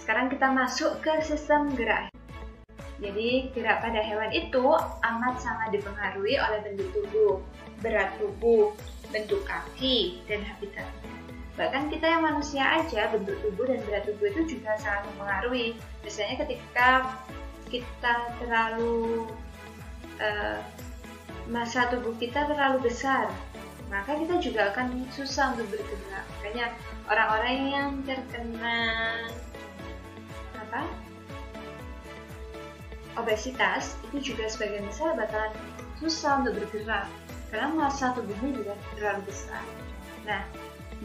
sekarang kita masuk ke sistem gerak. Jadi gerak pada hewan itu amat sangat dipengaruhi oleh bentuk tubuh, berat tubuh, bentuk kaki, dan habitatnya. Bahkan kita yang manusia aja, bentuk tubuh dan berat tubuh itu juga sangat mempengaruhi. Biasanya ketika kita terlalu massa tubuh kita terlalu besar, maka kita juga akan susah untuk bergerak. Makanya orang-orang yang terkena obesitas itu juga sebagian besar bakalan susah untuk bergerak karena massa tubuhnya juga terlalu besar. Nah,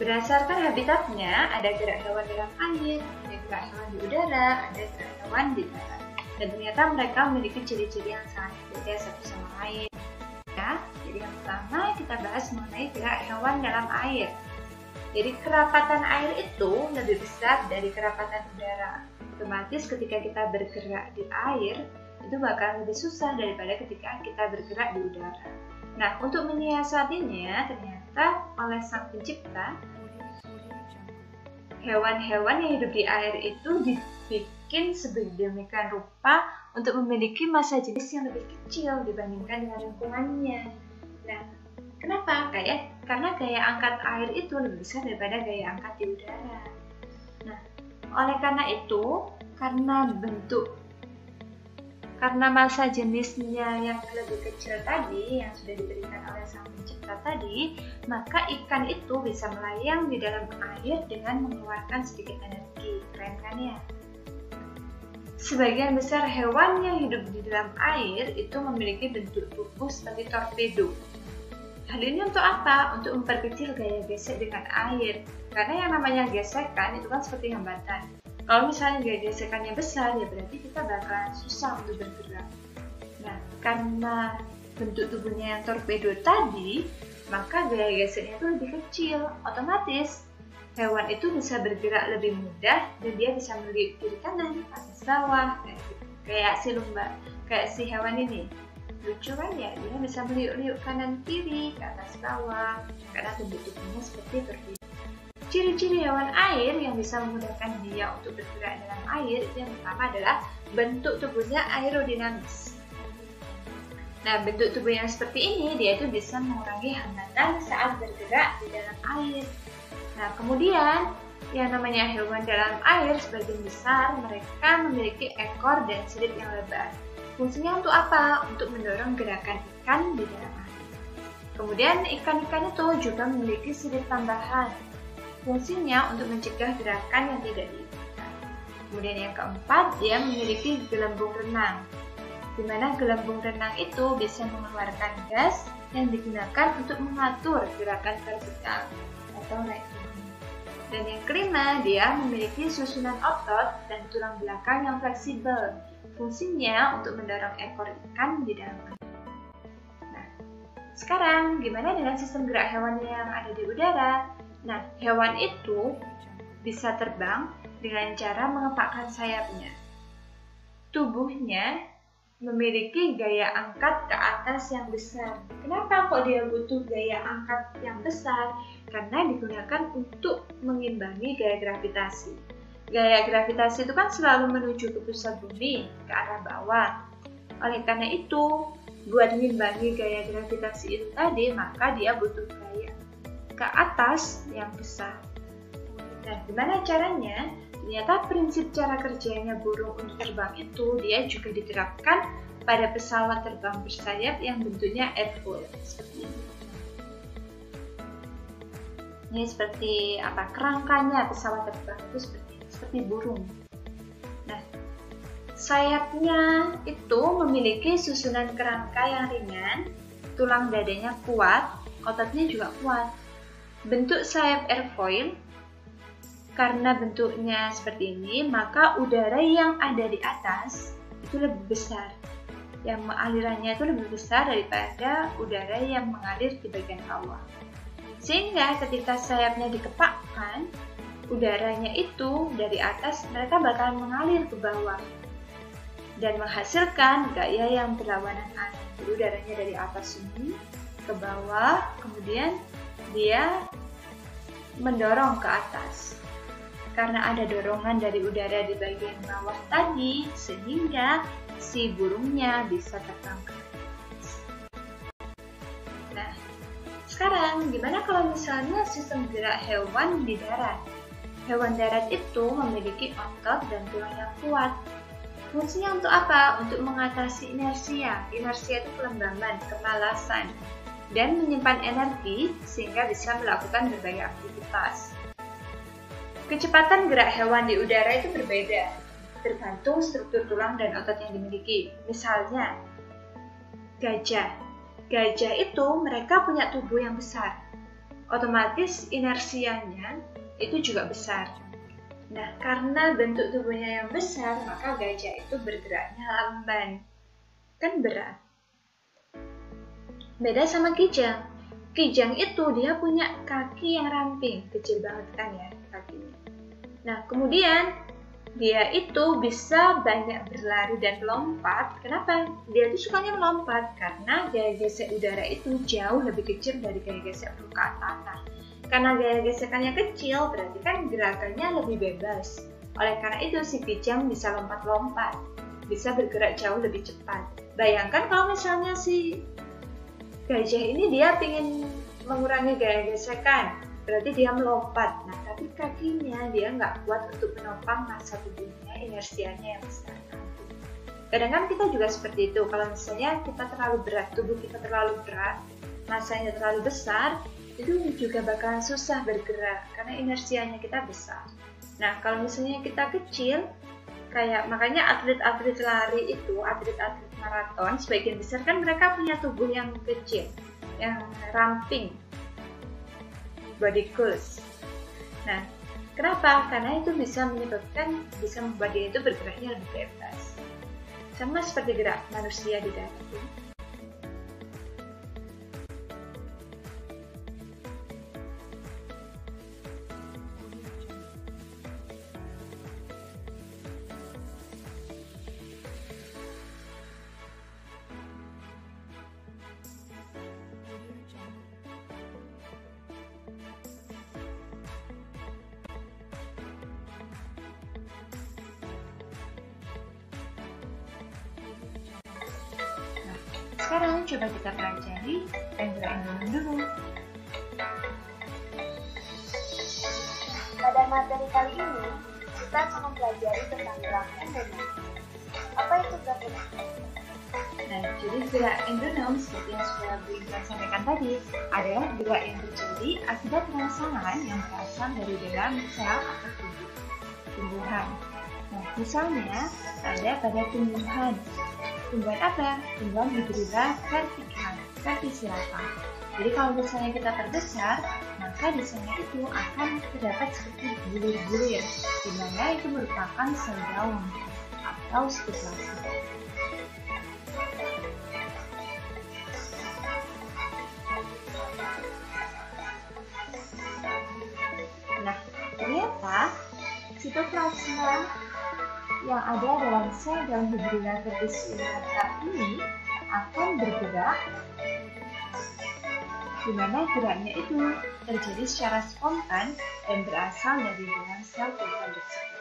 berdasarkan habitatnya ada gerak hewan dalam air, ada gerak hewan di udara, ada gerak hewan di darat. Dan ternyata mereka memiliki ciri-ciri yang sangat berbeda satu sama lain. Ya, jadi yang pertama kita bahas mengenai gerak hewan dalam air. Jadi kerapatan air itu lebih besar dari kerapatan udara. Otomatis ketika kita bergerak di air itu bakal lebih susah daripada ketika kita bergerak di udara. Nah, untuk menyiasatinya ternyata oleh Sang Pencipta hewan-hewan yang hidup di air itu dibikin sedemikian rupa untuk memiliki massa jenis yang lebih kecil dibandingkan dengan lingkungannya. Nah, kenapa? Karena gaya angkat air itu lebih besar daripada gaya angkat di udara. Nah, oleh karena itu, karena massa jenisnya yang lebih kecil tadi yang sudah diberikan oleh Sang Pencipta tadi, maka ikan itu bisa melayang di dalam air dengan mengeluarkan sedikit energi. Keren kan ya? Sebagian besar hewan yang hidup di dalam air itu memiliki bentuk tubuh seperti torpedo. Hal ini untuk apa? Untuk memperkecil gaya gesek dengan air. Karena yang namanya gesekan itu kan seperti hambatan. Kalau misalnya gaya gesekannya besar, ya berarti kita bakalan susah untuk bergerak. Nah, karena bentuk tubuhnya yang torpedo tadi, maka gaya geseknya itu lebih kecil. Otomatis, hewan itu bisa bergerak lebih mudah dan dia bisa meliuk kiri kanan, atas bawah, kayak si hewan ini. Lucu kan ya, dia bisa meliuk-liuk kanan kiri, ke atas bawah, karena bentuk tubuhnya seperti torpedo. Ciri-ciri hewan air yang bisa memudahkan dia untuk bergerak dalam air itu yang pertama adalah bentuk tubuhnya aerodinamis. Nah, bentuk tubuh yang seperti ini dia itu bisa mengurangi hambatan saat bergerak di dalam air. Nah, kemudian yang namanya hewan dalam air sebagian besar mereka memiliki ekor dan sirip yang lebar. Fungsinya untuk apa? Untuk mendorong gerakan ikan di dalam air. Kemudian ikan-ikan itu juga memiliki sirip tambahan. Fungsinya untuk mencegah gerakan yang tidak diinginkan. Kemudian yang keempat, dia memiliki gelembung renang. Di mana gelembung renang itu bisa mengeluarkan gas yang digunakan untuk mengatur gerakan vertikal atau naik turun. Dan yang kelima, dia memiliki susunan otot dan tulang belakang yang fleksibel. Fungsinya untuk mendorong ekor ikan di dalam air. Nah, sekarang gimana dengan sistem gerak hewan yang ada di udara? Nah, hewan itu bisa terbang dengan cara mengepakkan sayapnya. Tubuhnya memiliki gaya angkat ke atas yang besar. Kenapa kok dia butuh gaya angkat yang besar? Karena digunakan untuk mengimbangi gaya gravitasi. Gaya gravitasi itu kan selalu menuju ke pusat bumi, ke arah bawah. Oleh karena itu, buat mengimbangi gaya gravitasi itu tadi, maka dia butuh gaya ke atas yang besar. Nah, gimana caranya? Ternyata prinsip cara kerjanya burung untuk terbang itu dia juga diterapkan pada pesawat terbang bersayap yang bentuknya airfoil seperti ini. Ini seperti kerangkanya pesawat terbang itu seperti burung. Nah, sayapnya itu memiliki susunan kerangka yang ringan, tulang dadanya kuat, ototnya juga kuat. Bentuk sayap airfoil, karena bentuknya seperti ini, maka udara yang ada di atas itu lebih besar. Yang alirannya itu lebih besar daripada udara yang mengalir di bagian bawah. Sehingga ketika sayapnya dikepakkan, udaranya itu dari atas mereka bakal mengalir ke bawah dan menghasilkan gaya yang berlawanan arah. Jadi udaranya dari atas ini ke bawah, kemudian dia mendorong ke atas karena ada dorongan dari udara di bagian bawah tadi, sehingga si burungnya bisa terbang ke atas. Nah, sekarang gimana kalau misalnya sistem gerak hewan di darat? Hewan darat itu memiliki otot dan tulang yang kuat. Fungsinya untuk apa? Untuk mengatasi inersia. Inersia itu kelembaban, kemalasan, dan menyimpan energi sehingga bisa melakukan berbagai aktivitas. Kecepatan gerak hewan di udara itu berbeda, tergantung struktur tulang dan otot yang dimiliki. Misalnya, gajah. Gajah itu mereka punya tubuh yang besar. Otomatis inersianya itu juga besar. Nah, karena bentuk tubuhnya yang besar, maka gajah itu bergeraknya lamban. Kan berat. Beda sama kijang. Kijang itu dia punya kaki yang ramping, kecil banget kan ya kakinya. Nah, kemudian dia itu bisa banyak berlari dan melompat. Kenapa? Dia itu sukanya melompat karena gaya gesek udara itu jauh lebih kecil dari gaya gesek permukaan tanah. Karena gaya gesekannya kecil, berarti kan gerakannya lebih bebas. Oleh karena itu, si kijang bisa lompat-lompat, bisa bergerak jauh lebih cepat. Bayangkan kalau misalnya si gajah ini dia ingin mengurangi gaya gesekan, berarti dia melompat. Nah, tapi kakinya dia nggak kuat untuk menopang massa tubuhnya, inersianya yang besar. Kadang-kadang kita juga seperti itu. Kalau misalnya kita terlalu berat, tubuh kita terlalu berat, massanya terlalu besar, itu juga bakalan susah bergerak karena inersianya kita besar. Nah, kalau misalnya kita kecil, kayak makanya atlet-atlet lari itu, atlet-atlet maraton, sebagian besar kan mereka punya tubuh yang kecil, yang ramping, body curls. Nah, kenapa? Karena itu bisa membuat dia itu bergeraknya lebih bebas. Sama seperti gerak manusia di darat itu. Sekarang coba kita pelajari endonom dulu. Pada materi kali ini, kita akan mempelajari tentang gerak endonom. Apa itu gerak endonom? Nah, jadi gerak endonom seperti yang sudah Bu Intan sampaikan tadi adalah gerak yang terjadi akibat rangsangan yang berasal dari dalam sel atau tumbuhan. Nah, misalnya ada pada tumbuhan. Tumbuhan apa? Tumbuhan hibridula verticillata. Jadi kalau misalnya kita terbesar, maka di sana itu akan terdapat seperti bulir-bulir, di mana itu merupakan sel daun atau stipulasi. Nah, ternyata sitoplasma yang ada dalam sel daun hibridula verticillata ini akan bergerak, di mana geraknya itu terjadi secara spontan dan berasal dari dalam sel tumbuhan tersebut.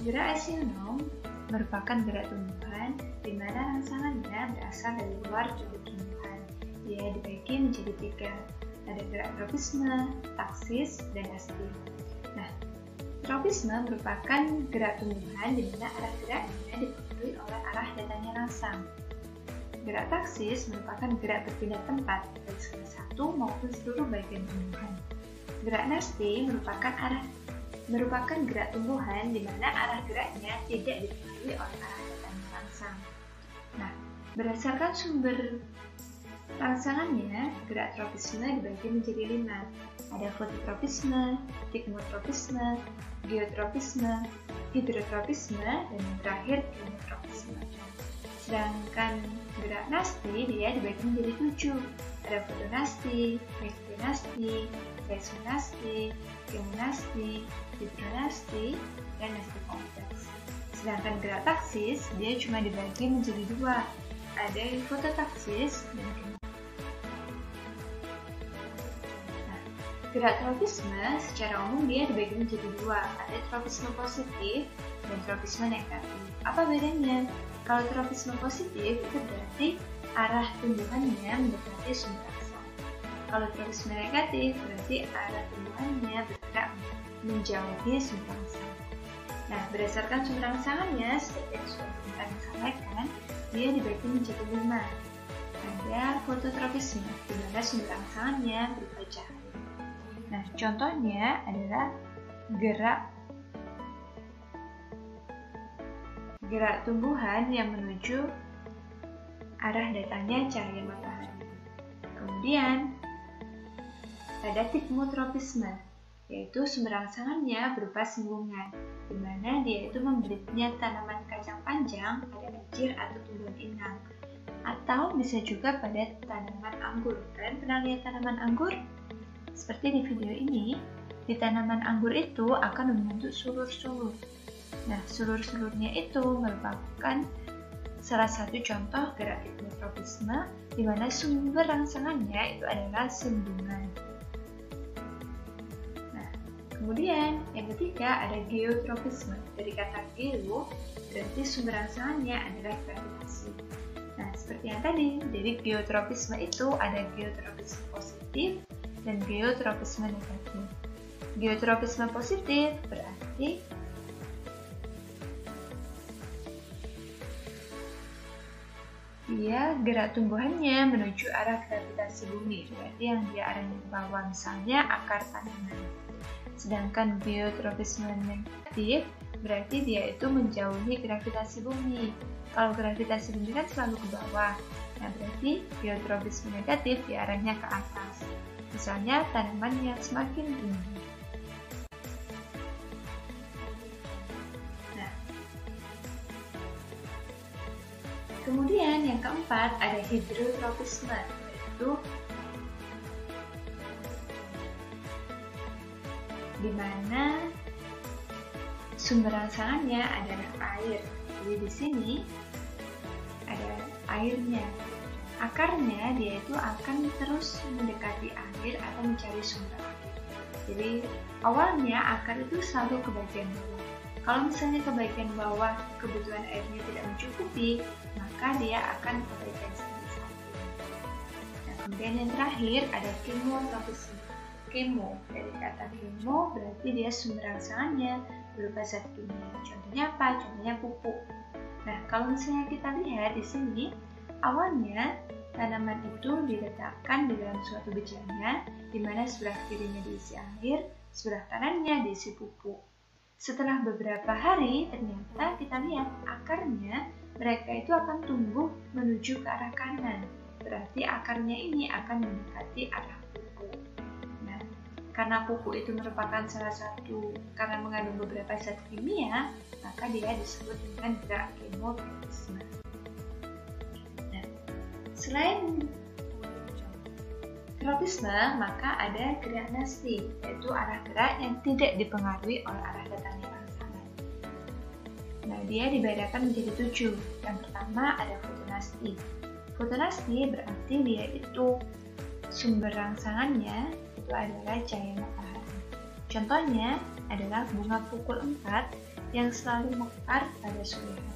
Gerak asionom merupakan gerak tumbuhan di mana rangsangannya berasal dari luar tubuh tumbuhan. Dia dibagi menjadi 3. Ada gerak tropisme, taksis, dan asti. Nah, tropisme merupakan gerak tumbuhan di mana arah geraknya dipengaruhi oleh arah datangnya rangsang. Gerak taksis merupakan gerak berpindah tempat dari salah satu maupun seluruh bagian tumbuhan. Gerak nasti merupakan gerak tumbuhan di mana arah geraknya tidak dipengaruhi oleh arah datangnya rangsang. Nah, berdasarkan sumber rangsangannya, gerak tropisme dibagi menjadi 5. Ada fototropisme, tigmotropisme, geotropisme, hidrotropisme, dan yang terakhir kemotropisme. Sedangkan gerak nasti dia dibagi menjadi 7. Ada fotonasti, mektinasti, rhizonasti, kemonasti, hidronasti, dan nasti kompleks. Sedangkan gerak taksis dia cuma dibagi menjadi dua, ada fototaksis dan kemonasti. Nah, gerak tropisme secara umum dia dibagi menjadi dua, ada tropisme positif dan tropisme negatif. Apa bedanya? Kalau tropisme positif itu berarti arah tumbuhannya mendekati sumber angsang. Kalau tropisme negatif berarti arah tumbuhannya bergerak menjauhi sumber angsang. Nah, berdasarkan sumber angsangannya, seperti yang sudah kita sampaikan, dia dibagi menjadi 5. Ada fototropisme, di mana sumber angsangannya berupa cahaya. Nah, contohnya adalah gerak tumbuhan yang menuju arah datangnya cahaya matahari. Kemudian ada tigmotropisme, yaitu sumber angsangannya berupa singgungan, di mana dia itu membelitnya tanaman kacang panjang pada lancir atau tumbuhan inang, atau bisa juga pada tanaman anggur. Kalian pernah lihat tanaman anggur? Seperti di video ini, di tanaman anggur itu akan membentuk sulur-sulur. Nah, sulur-sulurnya itu merupakan salah satu contoh gerak tigmotropisme, di mana sumber rangsangannya itu adalah singgungan. Nah, kemudian yang ketiga ada geotropisme. Dari kata geo berarti sumber rangsangannya adalah gravitasi. Nah, seperti yang tadi, dari geotropisme itu ada geotropisme positif dan geotropisme negatif. Geotropisme positif berarti dia gerak tumbuhannya menuju arah gravitasi bumi, berarti yang dia arahnya ke bawah, misalnya akar tanaman. Sedangkan geotropisme negatif berarti dia itu menjauhi gravitasi bumi. Kalau gravitasi bumi kan selalu ke bawah, nah berarti geotropisme negatif dia arahnya ke atas, misalnya tanaman yang semakin tinggi. Kemudian yang keempat ada hidrotropisme, yaitu di mana sumber rangsangannya adalah air. Jadi di sini ada airnya. Akarnya dia itu akan terus mendekati air atau mencari sumber air. Jadi awalnya akar itu selalu ke bagian bawah. Kalau misalnya ke bagian bawah kebutuhan airnya tidak mencukupi, maka dia akan ke bagian samping. Nah, kemudian yang terakhir ada kemotropisme. Kemo, dari kata kemo berarti dia sumber rangsangannya berupa zat kimia. Contohnya apa? Contohnya pupuk. Nah, kalau misalnya kita lihat di sini, awalnya tanaman itu diletakkan di dalam suatu bejana, di mana sebelah kirinya diisi air, sebelah kanannya diisi pupuk. Setelah beberapa hari, ternyata kita lihat akarnya mereka itu akan tumbuh menuju ke arah kanan. Berarti akarnya ini akan mendekati arah pupuk. Nah, karena pupuk itu merupakan salah satu, karena mengandung beberapa zat kimia, maka dia disebut dengan gerak kemotropisme. Nah, selain tropisme, maka ada gerak nasti, yaitu arah gerak yang tidak dipengaruhi oleh arah datangnya rangsangan. Nah, dia dibedakan menjadi 7. Yang pertama ada fotonasti. Fotonasti berarti dia itu sumber rangsangannya itu adalah cahaya matahari. Contohnya adalah bunga pukul 4 yang selalu mekar pada sore hari.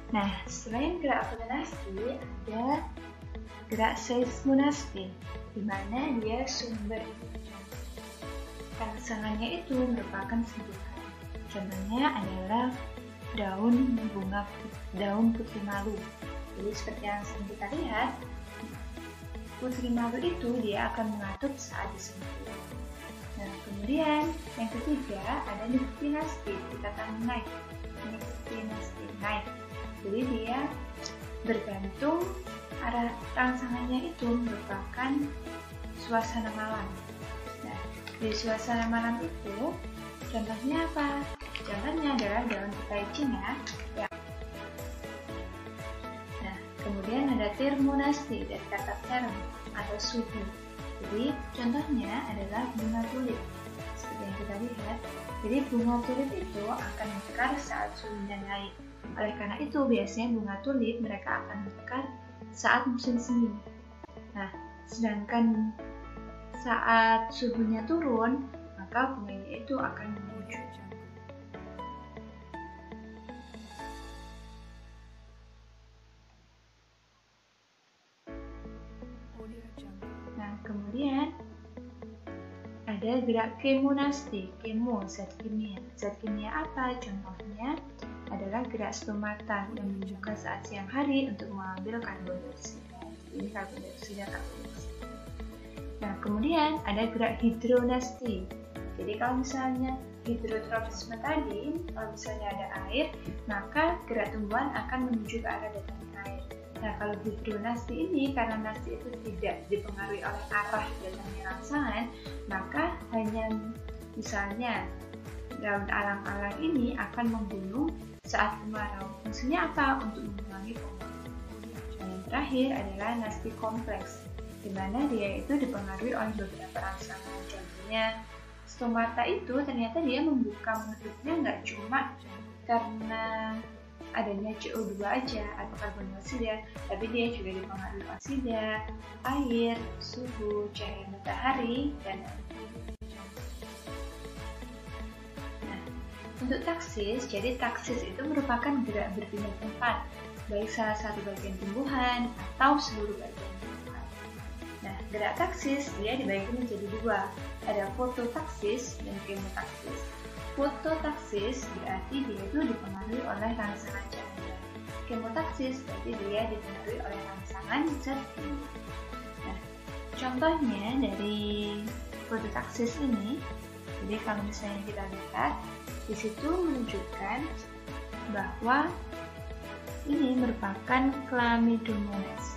Nah, selain gerak fotonasti, ada gerak seismonasti, di mana dia sumber rangsangannya itu merupakan sentuhan. Contohnya adalah daun putri malu. Jadi seperti yang sering kita lihat, putri malu itu dia akan mengatup saat disentuh. Nah, kemudian yang ketiga ada niktinasti, dikatakan naik. Niktinasti, naik. Jadi dia bergantung arah rangsangannya itu merupakan suasana malam. Nah, di suasana malam itu contohnya apa? Contohnya adalah daun petai Cina ya. Nah, kemudian ada termonasti dari kata term atau suhu. Jadi contohnya adalah bunga tulip. Seperti yang kita lihat, jadi bunga tulip itu akan mekar saat suhunya naik. Oleh karena itu biasanya bunga tulip mereka akan mekar saat musim semi. Nah, sedangkan saat suhunya turun, maka bunganya itu akan memuncul. Nah, kemudian ada gerak kemonasti. Kemo, zat kimia. Zat kimia apa? Contohnya adalah gerak stomata yang menunjukkan saat siang hari untuk mengambil karbon dioksida. Ini karbon dioksida. Nah, kemudian ada gerak hidronasti. Jadi kalau misalnya hidrotrofisme tadi, kalau misalnya ada air, maka gerak tumbuhan akan menuju ke arah datangnya air. Nah, kalau hidronasti ini, karena nasti itu tidak dipengaruhi oleh arah datangnya rangsangan, maka hanya misalnya daun alang-alang ini akan membunuh saat kemarau. Fungsinya apa? Untuk mengurangi pengaruh. Dan yang terakhir adalah nasti kompleks, di mana dia itu dipengaruhi oleh beberapa rangsangan. Contohnya, stomata itu ternyata dia membuka mulutnya nggak cuma karena adanya CO2 aja atau karbon dioksida, tapi dia juga dipengaruhi oksida, air, suhu, cahaya matahari, dan untuk taksis, jadi taksis itu merupakan gerak berpindah tempat, baik salah satu bagian tumbuhan atau seluruh bagian tumbuhan. Nah, gerak taksis dia dibagi menjadi dua, ada fototaksis dan kemotaksis. Fototaksis berarti dia itu dipengaruhi oleh rangsangan cahaya. Kemotaksis berarti dia dipengaruhi oleh rangsangan zat kimia. Nah, contohnya dari fototaksis ini, jadi kalau misalnya kita lihat, di situ menunjukkan bahwa ini merupakan Chlamydomonas.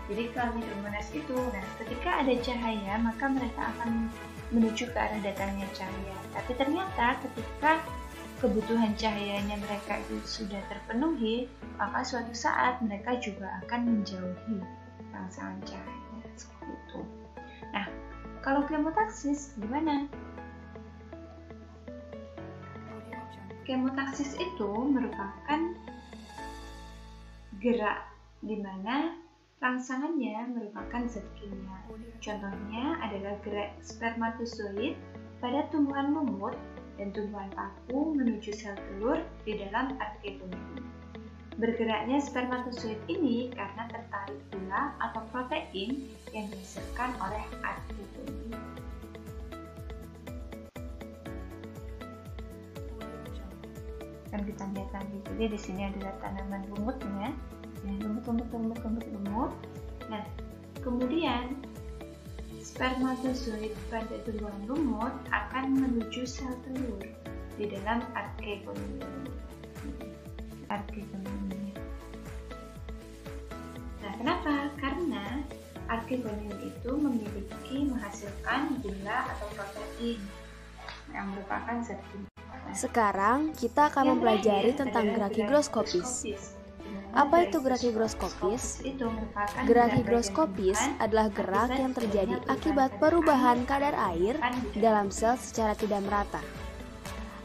Jadi Chlamydomonas itu, nah ketika ada cahaya maka mereka akan menuju ke arah datangnya cahaya. Tapi ternyata ketika kebutuhan cahayanya mereka itu sudah terpenuhi, maka suatu saat mereka juga akan menjauhi rangsangan cahaya seperti itu. Nah, kalau kemotaksis gimana? Kemotaksis itu merupakan gerak di mana rangsangannya merupakan zat kimia. Contohnya adalah gerak spermatozoid pada tumbuhan lumut dan tumbuhan paku menuju sel telur di dalam arkegonium. Bergeraknya spermatozoid ini karena tertarik gula atau protein yang dihasilkan oleh arkegonium. Kan kita lihat lagi, jadi di sini adalah tanaman lumutnya, lumut. Nah, kemudian spermatozoid pada tumbuhan lumut akan menuju sel telur di dalam arkegonium. Nah, kenapa? Karena arkegonium itu menghasilkan gula atau protein yang merupakan zat kimia. Sekarang kita akan mempelajari tentang gerak higroskopis. Apa itu gerak higroskopis? Gerak higroskopis adalah gerak yang terjadi akibat perubahan kadar air dalam sel secara tidak merata.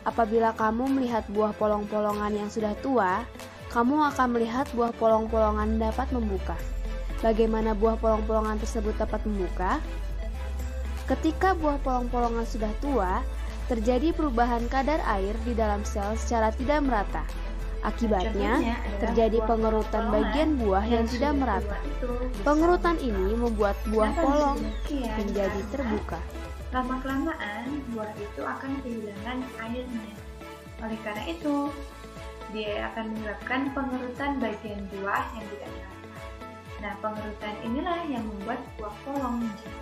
Apabila kamu melihat buah polong-polongan yang sudah tua, kamu akan melihat buah polong-polongan dapat membuka. Bagaimana buah polong-polongan tersebut dapat membuka? Ketika buah polong-polongan sudah tua, terjadi perubahan kadar air di dalam sel secara tidak merata. Akibatnya, terjadi pengerutan bagian buah yang tidak merata. Pengerutan ini membuat buah polong menjadi terbuka. Lama-kelamaan, buah itu akan kehilangan airnya. Oleh karena itu, dia akan menyebabkan pengerutan bagian buah yang tidak merata. Nah, pengerutan inilah yang membuat buah polong menjadi